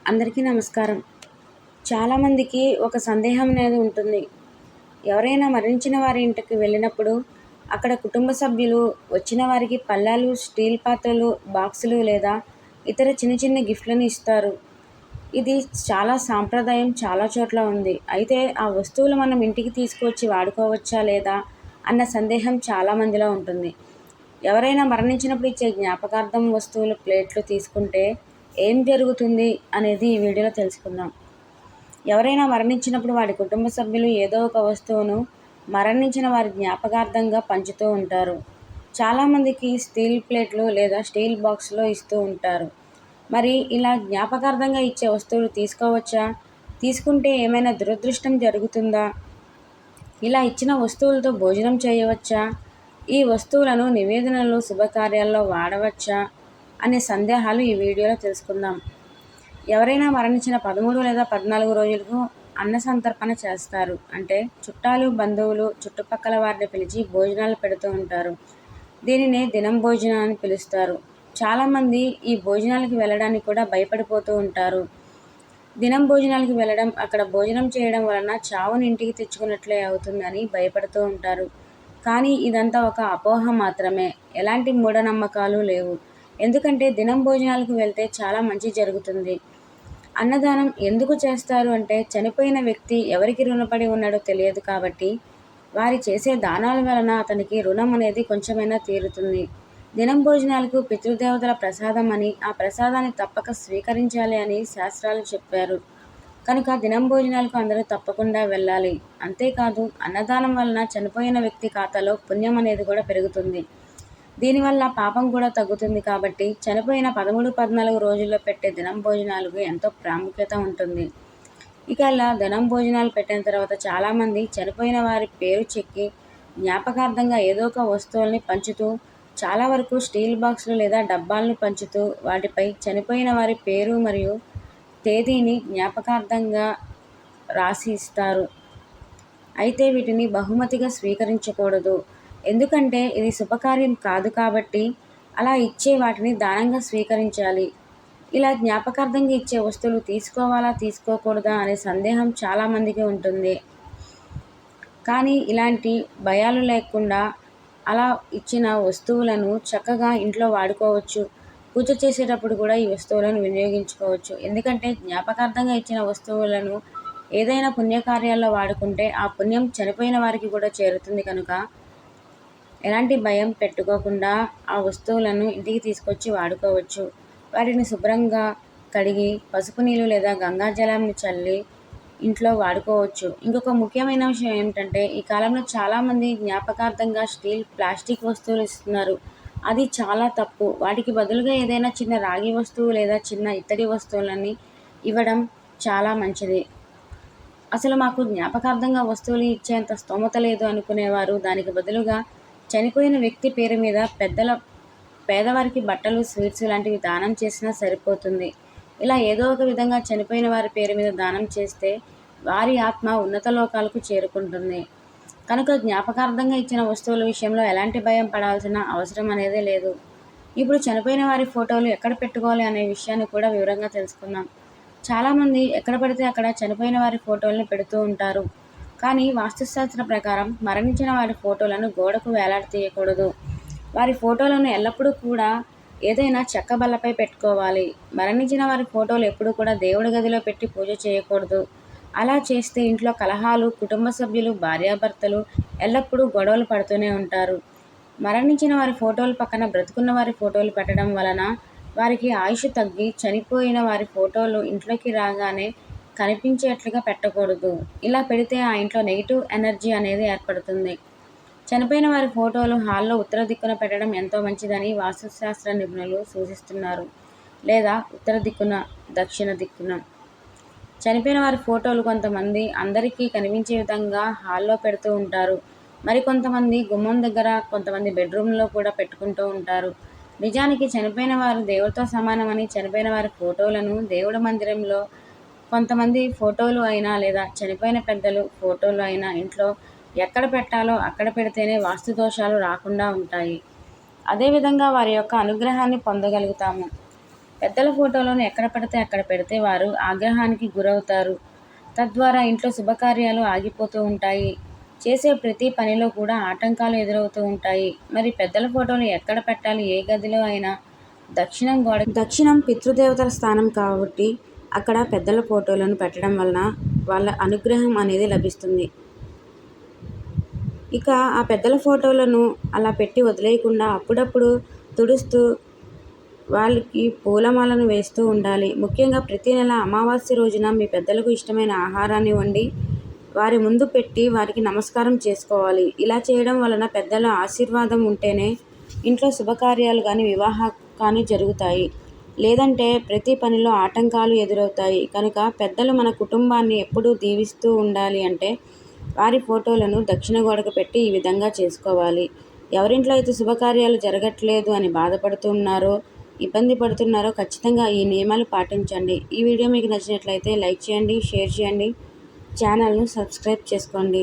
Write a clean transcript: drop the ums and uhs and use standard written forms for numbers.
అందరికీ నమస్కారం. చాలామందికి ఒక సందేహం అనేది ఉంటుంది. ఎవరైనా మరణించిన వారి ఇంటికి వెళ్ళినప్పుడు అక్కడ కుటుంబ సభ్యులు వచ్చిన వారికి పళ్ళాలు, స్టీల్ పాత్రలు, బాక్సులు లేదా ఇతర చిన్న చిన్న గిఫ్ట్లను ఇస్తారు. ఇది చాలా సాంప్రదాయం చాలా చోట్ల ఉంది. అయితే ఆ వస్తువులు మనం ఇంటికి తీసుకువచ్చి వాడుకోవచ్చా లేదా అన్న సందేహం చాలామందిలో ఉంటుంది. ఎవరైనా మరణించినప్పుడు ఇచ్చే జ్ఞాపకార్థం వస్తువులు, ప్లేట్లు తీసుకుంటే ఏం జరుగుతుంది అనేది ఈ వీడియోలో తెలుసుకుందాం. ఎవరైనా మరణించినప్పుడు వారి కుటుంబ సభ్యులు ఏదో ఒక వస్తువును మరణించిన వారి జ్ఞాపకార్థంగా పంచుతూ ఉంటారు. చాలామందికి స్టీల్ ప్లేట్లు లేదా స్టీల్ బాక్స్లో ఇస్తూ ఉంటారు. మరి ఇలా జ్ఞాపకార్థంగా ఇచ్చే వస్తువులు తీసుకోవచ్చా? తీసుకుంటే ఏమైనా దురదృష్టం జరుగుతుందా? ఇలా ఇచ్చిన వస్తువులతో భోజనం చేయవచ్చా? ఈ వస్తువులను నివేదనలు, శుభకార్యాల్లో వాడవచ్చా అనే సందేహాలు ఈ వీడియోలో తెలుసుకుందాం. ఎవరైనా మరణించిన 13 లేదా 14 రోజులకు అన్న సంతర్పణ చేస్తారు. అంటే చుట్టాలు, బంధువులు, చుట్టుపక్కల వారిని పిలిచి భోజనాలు పెడుతూ ఉంటారు. దీనినే దినం భోజనం అని పిలుస్తారు. చాలామంది ఈ భోజనాలకు వెళ్ళడానికి కూడా భయపడిపోతూ ఉంటారు. దినం భోజనాలకు వెళ్ళడం, అక్కడ భోజనం చేయడం వలన చావుని ఇంటికి తెచ్చుకున్నట్లే అవుతుందని భయపడుతూ ఉంటారు. కానీ ఇదంతా ఒక అపోహ మాత్రమే. ఎలాంటి మూఢనమ్మకాలు లేవు. ఎందుకంటే దినం భోజనాలకు వెళ్తే చాలా మంచి జరుగుతుంది. అన్నదానం ఎందుకు చేస్తారు అంటే చనిపోయిన వ్యక్తి ఎవరికి రుణపడి ఉన్నాడో తెలియదు కాబట్టి వారి చేసే దానాల వలన అతనికి రుణం అనేది కొంచెమైనా తీరుతుంది. దినం భోజనాలకు పితృదేవతల ప్రసాదం అని, ఆ ప్రసాదాన్ని తప్పక స్వీకరించాలి అని శాస్త్రాలు చెప్పారు. కనుక దినం భోజనాలకు అందరూ తప్పకుండా వెళ్ళాలి. అంతేకాదు అన్నదానం వలన చనిపోయిన వ్యక్తి ఖాతాలో పుణ్యం అనేది కూడా పెరుగుతుంది. దీనివల్ల పాపం కూడా తగ్గుతుంది కాబట్టి చనిపోయిన 13, 14 రోజుల్లో పెట్టే దినం భోజనాలకు ఎంతో ప్రాముఖ్యత ఉంటుంది. ఇక ఇలా దినం భోజనాలు పెట్టిన తర్వాత చాలామంది చనిపోయిన వారి పేరు చెక్కి జ్ఞాపకార్థంగా ఏదో ఒక వస్తువుల్ని పంచుతూ, చాలా వరకు స్టీల్ బాక్సులు లేదా డబ్బాలను పంచుతూ వాటిపై చనిపోయిన వారి పేరు మరియు తేదీని జ్ఞాపకార్థంగా రాసి ఇస్తారు. అయితే వీటిని బహుమతిగా స్వీకరించకూడదు. ఎందుకంటే ఇది శుభకార్యం కాదు కాబట్టి అలా ఇచ్చే వాటిని దానంగా స్వీకరించాలి. ఇలా జ్ఞాపకార్థంగా ఇచ్చే వస్తువులు తీసుకోవాలా తీసుకోకూడదా అనే సందేహం చాలామందికి ఉంటుంది. కానీ ఇలాంటి భయాలు లేకుండా అలా ఇచ్చిన వస్తువులను చక్కగా ఇంట్లో వాడుకోవచ్చు. పూజ చేసేటప్పుడు కూడా ఈ వస్తువులను వినియోగించుకోవచ్చు. ఎందుకంటే జ్ఞాపకార్థంగా ఇచ్చిన వస్తువులను ఏదైనా పుణ్యకార్యాల్లో వాడుకుంటే ఆ పుణ్యం చనిపోయిన వారికి కూడా చేరుతుంది. కనుక ఎలాంటి భయం పెట్టుకోకుండా ఆ వస్తువులను ఇంటికి తీసుకొచ్చి వాడుకోవచ్చు. వాటిని శుభ్రంగా కడిగి పసుపు నీళ్ళు లేదా గంగాజలాన్ని చల్లి ఇంట్లో వాడుకోవచ్చు. ఇంకొక ముఖ్యమైన విషయం ఏమిటంటే ఈ కాలంలో చాలామంది జ్ఞాపకార్థంగా స్టీల్, ప్లాస్టిక్ వస్తువులు ఇస్తున్నారు. అది చాలా తప్పు. వాటికి బదులుగా ఏదైనా చిన్న రాగి వస్తువు లేదా చిన్న ఇత్తడి వస్తువులని ఇవ్వడం చాలా మంచిది. అసలు మాకు జ్ఞాపకార్థంగా వస్తువులు ఇచ్చేంత స్తోమత లేదు అనుకునేవారు దానికి బదులుగా చనిపోయిన వ్యక్తి పేరు మీద పేదవారికి బట్టలు, స్వీట్స్ లాంటివి దానం చేసినా సరిపోతుంది. ఇలా ఏదో ఒక విధంగా చనిపోయిన వారి పేరు మీద దానం చేస్తే వారి ఆత్మ ఉన్నత లోకాలకు చేరుకుంటుంది. కనుక జ్ఞాపకార్థంగా ఇచ్చిన వస్తువుల విషయంలో ఎలాంటి భయం పడాల్సిన అవసరం అనేది లేదు. ఇప్పుడు చనిపోయిన వారి ఫోటోలు ఎక్కడ పెట్టుకోవాలి అనే విషయాన్ని కూడా వివరంగా తెలుసుకుందాం. చాలామంది ఎక్కడ పడితే అక్కడ చనిపోయిన వారి ఫోటోలను పెడుతూ ఉంటారు. కానీ వాస్తుశాస్త్ర ప్రకారం మరణించిన వారి ఫోటోలను గోడకు వేలాడదీయకూడదు. వారి ఫోటోలను ఎల్లప్పుడూ కూడా ఏదైనా చెక్క బల్లపై పెట్టుకోవాలి. మరణించిన వారి ఫోటోలు ఎప్పుడూ కూడా దేవుడి గదిలో పెట్టి పూజ చేయకూడదు. అలా చేస్తే ఇంట్లో కలహాలు, కుటుంబ సభ్యులు, భార్యాభర్తలు ఎల్లప్పుడూ గొడవలు పడుతూనే ఉంటారు. మరణించిన వారి ఫోటోల పక్కన బ్రతుకున్న వారి ఫోటోలు పెట్టడం వలన వారికి ఆయుష్ తగ్గి చనిపోయిన వారి ఫోటోలు ఇంట్లోకి రాగానే కనిపించేట్లుగా పెట్టకూడదు. ఇలా పెడితే ఆ ఇంట్లో నెగిటివ్ ఎనర్జీ అనేది ఏర్పడుతుంది. చనిపోయిన వారి ఫోటోలు హాల్లో ఉత్తర దిక్కున పెట్టడం ఎంతో మంచిదని వాస్తుశాస్త్ర నిపుణులు సూచిస్తున్నారు. లేదా ఉత్తర దిక్కున, దక్షిణ దిక్కున. చనిపోయిన వారి ఫోటోలు కొంతమంది అందరికీ కనిపించే విధంగా హాల్లో పెడుతూ ఉంటారు. మరి కొంతమంది గుమ్మం దగ్గర, కొంతమంది బెడ్రూమ్లో కూడా పెట్టుకుంటూ ఉంటారు. నిజానికి చనిపోయిన వారు దేవుడితో సమానమని చనిపోయిన వారి ఫోటోలను దేవుడి మందిరంలో, కొంతమంది ఫోటోలు అయినా లేదా చనిపోయిన పెద్దలు ఫోటోలు అయినా ఇంట్లో ఎక్కడ పెట్టాలో అక్కడ పెడితేనే వాస్తు దోషాలు రాకుండా ఉంటాయి. అదేవిధంగా వారి యొక్క అనుగ్రహాన్ని పొందగలుగుతాము. పెద్దల ఫోటోలను ఎక్కడ పడితే అక్కడ పెడితే వారు ఆగ్రహానికి గురవుతారు. తద్వారా ఇంట్లో శుభకార్యాలు ఆగిపోతూ ఉంటాయి. చేసే ప్రతి పనిలో కూడా ఆటంకాలు ఎదురవుతూ ఉంటాయి. మరి పెద్దల ఫోటోలు ఎక్కడ పెట్టాలి? ఏ గదిలో అయినా దక్షిణం పితృదేవతల స్థానం కాబట్టి అక్కడ పెద్దల ఫోటోలను పెట్టడం వలన వాళ్ళ అనుగ్రహం అనేది లభిస్తుంది. ఇక ఆ పెద్దల ఫోటోలను అలా పెట్టి వదిలేయకుండా అప్పుడప్పుడు తుడుస్తూ వాళ్ళకి పూలమాలను వేస్తూ ఉండాలి. ముఖ్యంగా ప్రతి నెల అమావాస్య రోజున మీ పెద్దలకు ఇష్టమైన ఆహారాన్ని వండి వారి ముందు పెట్టి వారికి నమస్కారం చేసుకోవాలి. ఇలా చేయడం వలన పెద్దల ఆశీర్వాదం ఉంటేనే ఇంట్లో శుభకార్యాలు కానీ వివాహాలు కానీ జరుగుతాయి. లేదంటే ప్రతి పనిలో ఆటంకాలు ఎదురవుతాయి. కనుక పెద్దలు మన కుటుంబాన్ని ఎప్పుడూ దీవిస్తూ ఉండాలి అంటే వారి ఫోటోలను దక్షిణ గోడకు పెట్టి ఈ విధంగా చేసుకోవాలి. ఎవరింట్లో అయితే శుభకార్యాలు జరగట్లేదు అని బాధపడుతున్నారో, ఇబ్బంది పడుతున్నారో ఖచ్చితంగా ఈ నియమాలు పాటించండి. ఈ వీడియో మీకు నచ్చినట్లయితే లైక్ చేయండి, షేర్ చేయండి, ఛానల్ను సబ్స్క్రైబ్ చేసుకోండి.